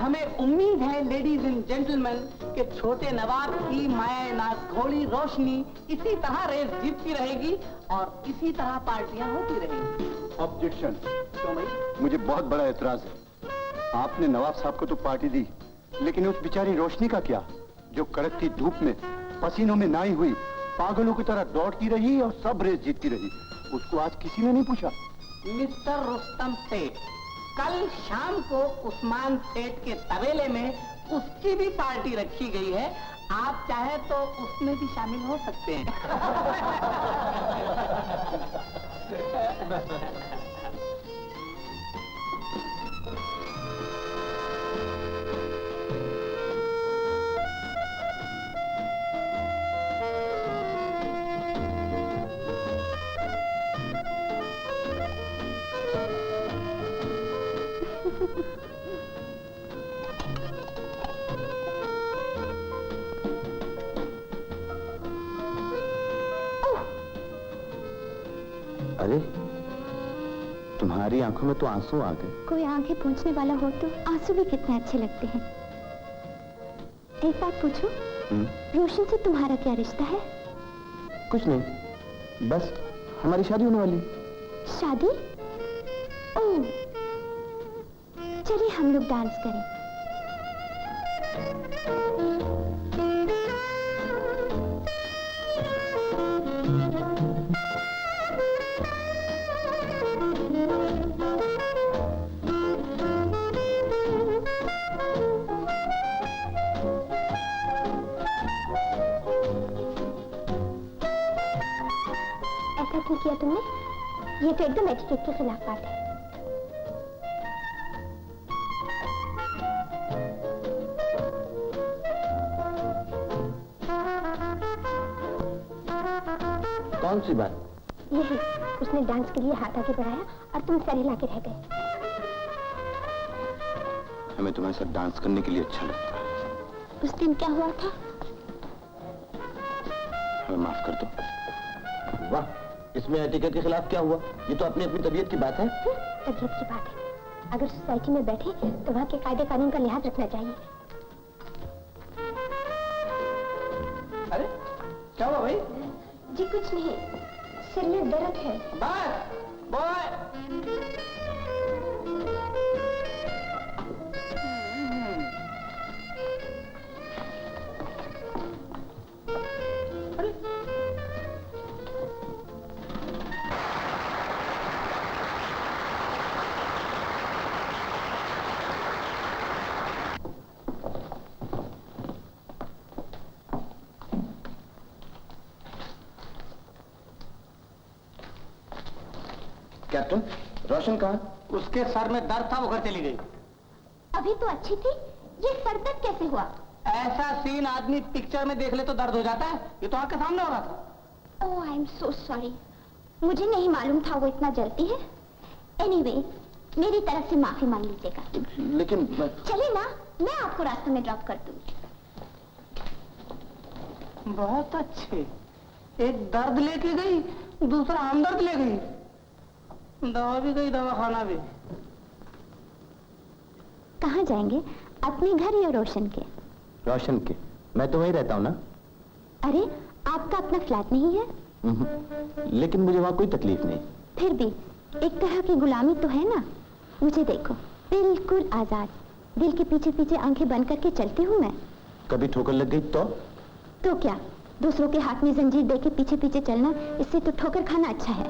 हमें उम्मीद है लेडीज एंड जेंटलमैन कि छोटे नवाब की माया नाज घोड़ी रोशनी इसी तरह रेस जीतती रहेगी और इसी तरह पार्टियां होती रहेंगी। ऑब्जेक्शन। क्यों भाई? मुझे बहुत बड़ा एतराज है। आपने नवाब साहब को तो पार्टी दी, लेकिन उस बेचारी रोशनी का क्या, जो कड़कती धूप में पसीनों में नहाई हुई पागलों की तरह दौड़ती रही और सब रेस जीतती रही, उसको आज किसी ने नहीं पूछा। मिस्टर रुस्तम सेठ, कल शाम को उस्मान सेठ के तबेले में उसकी भी पार्टी रखी गई है। आप चाहे तो उसमें भी शामिल हो सकते हैं। अरे, तुम्हारी आंखों में तो आंसू आ गए। कोई आंखें पूछने वाला हो तो आंसू भी कितने अच्छे लगते हैं। एक बात पूछूं? रोशन से तुम्हारा क्या रिश्ता है? कुछ नहीं, बस हमारी शादी होने वाली। शादी? ओह, चलिए हम लोग डांस करें। ऐसा क्यों किया तुमने? ये तो एकदम एटिकेट के खिलाफ बात है। कौन सी बात? यही, उसने डांस के लिए हाथ आगे बढ़ाया और तुम सर हिला के रह गए। हमें तुम्हारे साथ डांस करने के लिए अच्छा लगता है। उस दिन क्या हुआ था? हमें माफ कर दो। वाह, इसमें एटिकेट के खिलाफ क्या हुआ? ये तो अपनी अपनी तबीयत की बात है। तबीयत की बात है। अगर सोसाइटी में बैठे तो वहाँ के कायदे कानून का लिहाज रखना चाहिए। अरे क्या हुआ भाई? जी कुछ नहीं, सिर में दर्द है। बस बॉय। कैप्टन, रोशन कहाँ? उसके सर में दर्द था, वो घर चली गई। अभी तो अच्छी थी, ये सर दर्द कैसे हुआ? ऐसा सीन आदमी पिक्चर में देख ले तो दर्द हो जाता है, ये तो आपके सामने हो रहा था। ओह आई एम सो सॉरी, मुझे नहीं मालूम था वो इतना जलती है। एनीवे, मेरी तरफ से माफी मांग लीजिएगा। लेकिन चलिए ना, मैं आपको रास्ते में ड्रॉप कर दूंगी। बहुत अच्छे, एक दर्द लेके गई, दूसरा हमदर्द ले गई। दवा भी गई, दवा खाना भी। कहाँ जाएंगे? अपने घर या रोशन के? रोशन के, मैं तो वहीं रहता हूँ ना। अरे आपका अपना फ्लैट नहीं है? लेकिन मुझे वहाँ कोई तकलीफ नहीं। फिर भी एक तरह की गुलामी तो है ना। मुझे देखो, बिल्कुल आजाद, दिल के पीछे पीछे आंखें बंद करके चलती हूँ मैं। कभी ठोकर लग गई तो क्या, दूसरों के हाथ में जंजीर दे के पीछे पीछे चलना, इससे तो ठोकर खाना अच्छा है।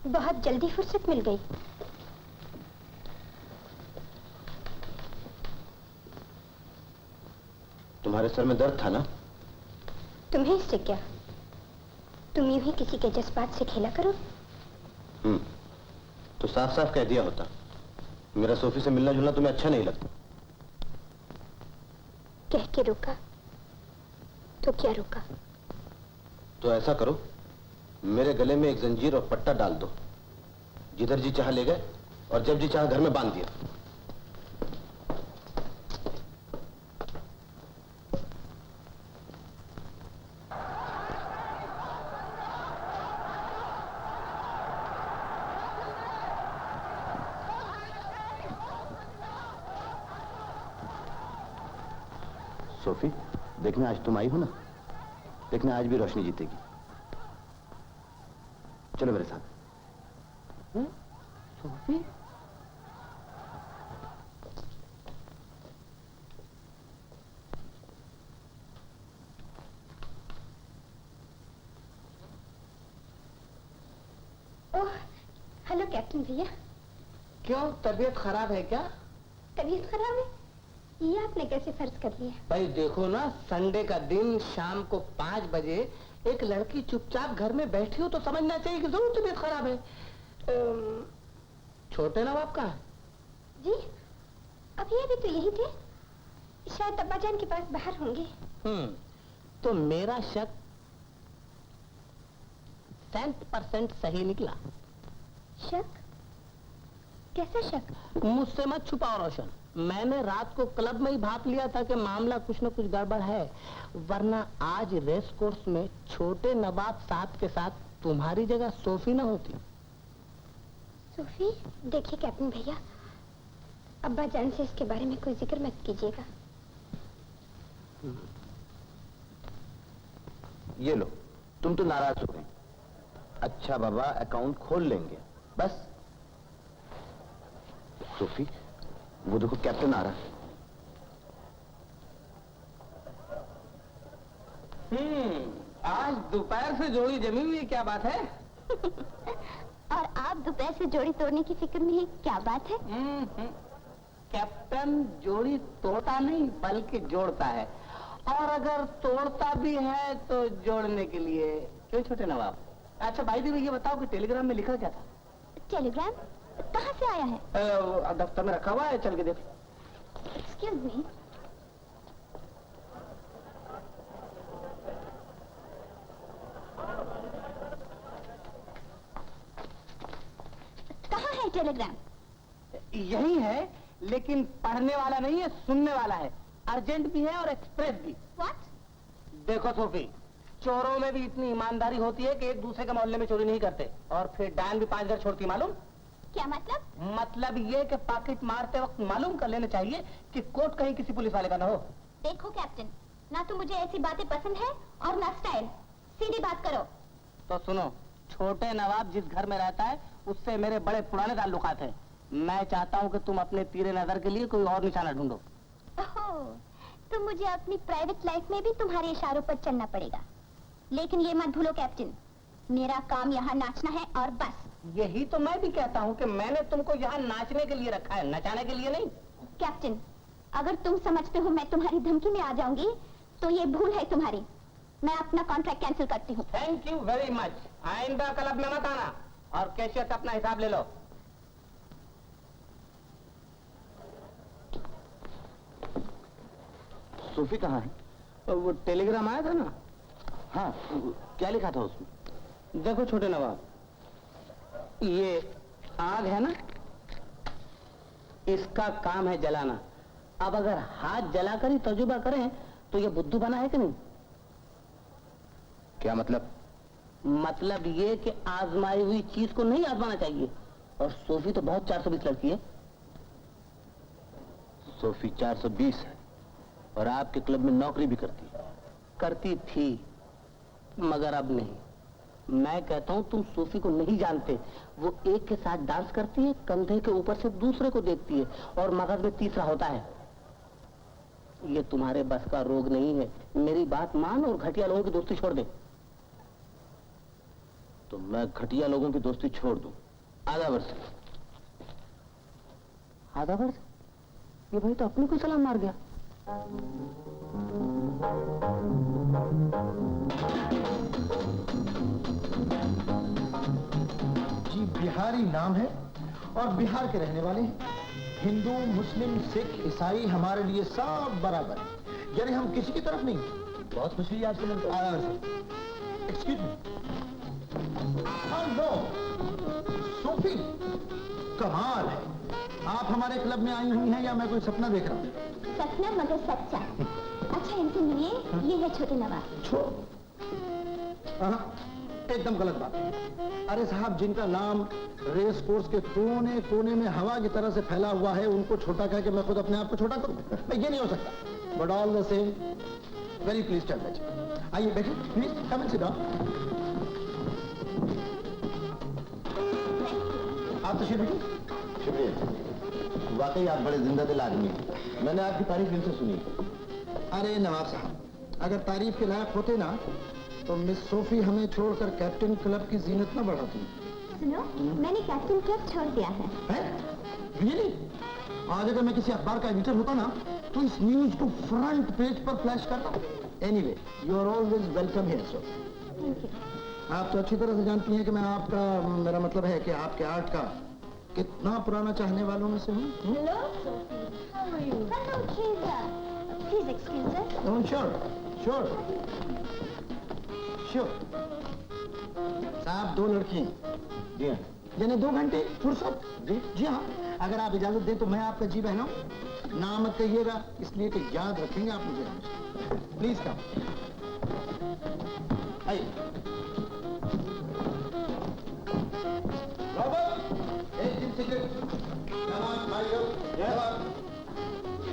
बहुत जल्दी फुर्सत मिल गई। तुम्हारे सर में दर्द था ना? तुम्हें इससे क्या? तुम यूं ही किसी के जज्बात से खेला करो। तो साफ साफ कह दिया होता। मेरा सोफी से मिलना जुलना तुम्हें अच्छा नहीं लगता। कह के रुका तो क्या रुका? तो ऐसा करो, मेरे गले में एक जंजीर और पट्टा डाल दो। जिधर जी चाह ले गए और जब जी चाह घर में बांध दिया। सोफी, देखना आज तुम आई हो ना, देखना आज भी रोशनी जीतेगी। चलो मेरे साथ। सोफी, ओह, हेलो कैप्टन भैया। क्यों, तबीयत खराब है क्या? तबीयत खराब है? ये आपने कैसे फर्ज कर लिया? भाई देखो ना, संडे का दिन शाम को 5 बजे एक लड़की चुपचाप घर में बैठी हो तो समझना चाहिए कि जरूर तबीयत खराब है। छोटे नवाब कहाँ है? जी, अभी तो यही थे। शायद अब्बा जान के पास बाहर होंगे। तो मेरा शक 100% सही निकला। शक? कैसा शक? मुझसे मत छुपाओ रोशन, मैंने रात को क्लब में ही भाप लिया था कि मामला कुछ न कुछ गड़बड़ है, वरना आज रेस कोर्स में छोटे नवाब साहब के साथ तुम्हारी जगह सोफी न होती। सोफी? देखिए कैप्टन भैया, अब्बा जान से इसके बारे में कोई जिक्र मत कीजिएगा। ये लो, तुम तो नाराज हो गए। अच्छा बाबा, अकाउंट खोल लेंगे बस। सोफी, वो देखो कैप्टन आ रहा है। आज दोपहर से जोड़ी जमी हुई है, क्या बात है? और आप दोपहर से जोड़ी तोड़ने की फिक्र में हैं, क्या बात है? कैप्टन जोड़ी तोड़ता नहीं बल्कि जोड़ता है, और अगर तोड़ता भी है तो जोड़ने के लिए। क्यों छोटे नवाब? अच्छा भाई जी, ये बताओ कि टेलीग्राम में लिखा क्या था? टेलीग्राम कहाँ से आया है? दफ्तर में रखा हुआ है, चल के देख। Excuse me. कहाँ है टेलीग्राम? यही है, लेकिन पढ़ने वाला नहीं है, सुनने वाला है। अर्जेंट भी है और एक्सप्रेस भी। व्हाट? देखो सोफी, चोरों में भी इतनी ईमानदारी होती है कि एक दूसरे के मोहल्ले में चोरी नहीं करते, और फिर डायन भी 5 घर छोड़ती, मालूम? क्या मतलब? मतलब ये कि पॉकेट मारते वक्त मालूम कर लेना चाहिए कि कोट कहीं किसी पुलिस वाले का ना हो। देखो कैप्टन, ना तो मुझे ऐसी बातें पसंद है और ना स्टाइल। सीधी बात करो। तो सुनो, छोटे नवाब जिस घर में रहता है उससे मेरे बड़े पुराने ताल्लुकात हैं। मैं चाहता हूँ कि तुम अपने तीरे नजर के लिए कोई और निशाना ढूंढो। ओह, तो मुझे अपनी प्राइवेट लाइफ में भी तुम्हारे इशारों पर चलना पड़ेगा। लेकिन ये मत भूलो कैप्टन, मेरा काम यहाँ नाचना है और बस। यही तो मैं भी कहता हूँ कि मैंने तुमको यहाँ नाचने के लिए रखा है, नचाने के लिए नहीं। कैप्टन, अगर तुम समझते हो मैं तुम्हारी धमकी में आ जाऊंगी तो ये भूल है तुम्हारी। मैं अपना कॉन्ट्रैक्ट कैंसिल करती हूँ। Thank you very much. आइंदा क्लब में मत आना, और कैशियर से अपना हिसाब ले लो। सोफी कहाँ है? वो टेलीग्राम आया था ना। हाँ, क्या लिखा था उसमें? देखो छोटे नवाब, ये आग है ना, इसका काम है जलाना। अब अगर हाथ जलाकर ही तजुर्बा करें तो ये बुद्धू बना है कि नहीं? क्या मतलब? मतलब ये कि आजमाई हुई चीज को नहीं आजमाना चाहिए। और सोफी तो बहुत 420 लड़की है। सोफी 420 है और आपके क्लब में नौकरी भी करती है। करती थी, मगर अब नहीं। मैं कहता हूँ तुम सोफी को नहीं जानते। वो एक के साथ डांस करती है, कंधे के ऊपर से दूसरे को देखती है, और मगज में तीसरा होता है। ये तुम्हारे बस का रोग नहीं है। मेरी बात मान और घटिया लोगों की दोस्ती छोड़ दे। तो मैं घटिया लोगों की दोस्ती छोड़ दूं? आधा वर्ष। आधा वर्ष? ये भाई तो अपने को सलाम मार गया। जी, बिहारी नाम है और बिहार के रहने वाले हैं। हिंदू, मुस्लिम, सिख, ईसाई हमारे लिए सब बराबर है, यानी हम किसी की तरफ नहीं। बहुत खुशी है आपसे मिलकर। Excuse me. हेलो सोफी, कमाल है, आप हमारे क्लब में आई हुई हैं या मैं कोई सपना देख रहा हूँ? सपना मगर सच्चा। अच्छा इनसे मिलिए, ये है छोटे नवाब। एकदम गलत बात। अरे साहब, जिनका नाम रेस कोर्स के कोने कोने में हवा की तरह से फैला हुआ है, उनको छोटा कह के मैं खुद अपने आप को छोटा करूं? ये नहीं हो सकता। But all the same very please tell बच्चे। आइए बैठिए, please come and sit down. आप तशरीफ बैठिए। शुक्रिया, वाकई आप बड़े जिंदा दिल आदमी हैं। मैंने आपकी तारीफ दिल से सुनी। अरे नवाब साहब, अगर तारीफ के लायक होते ना तो मिस सोफी हमें छोड़कर कैप्टन क्लब की जीनत न बढ़ाती। सुनो, मैंने कैप्टन क्लब छोड़ दिया है। रियली? आज अगर मैं किसी अखबार का एडिटर होता ना तो इस न्यूज को फ्रंट पेज पर फ्लैश करता। Anyway, you are always welcome here sir. Thank you. आप तो अच्छी तरह से जानती हैं कि मैं आपका, मेरा मतलब है कि आपके आर्ट का कितना पुराना चाहने वालों में से हूँ। Hello Sophie, how are you? Hello Teresa, please excuse us. Sure sure sure. साहब, 2 लड़की हैं। जी हाँ। यानी 2 घंटे फुर्सत। जी हाँ, अगर आप इजाजत दें तो मैं आपका जी बहनाऊं। नाम मत कहिएगा, इसलिए कि याद रखेंगे आप मुझे हमेशा। Please come. आइए। रॉबर्ट, एक दिन cigarette. Come on, Michael. Come on.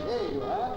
There you are.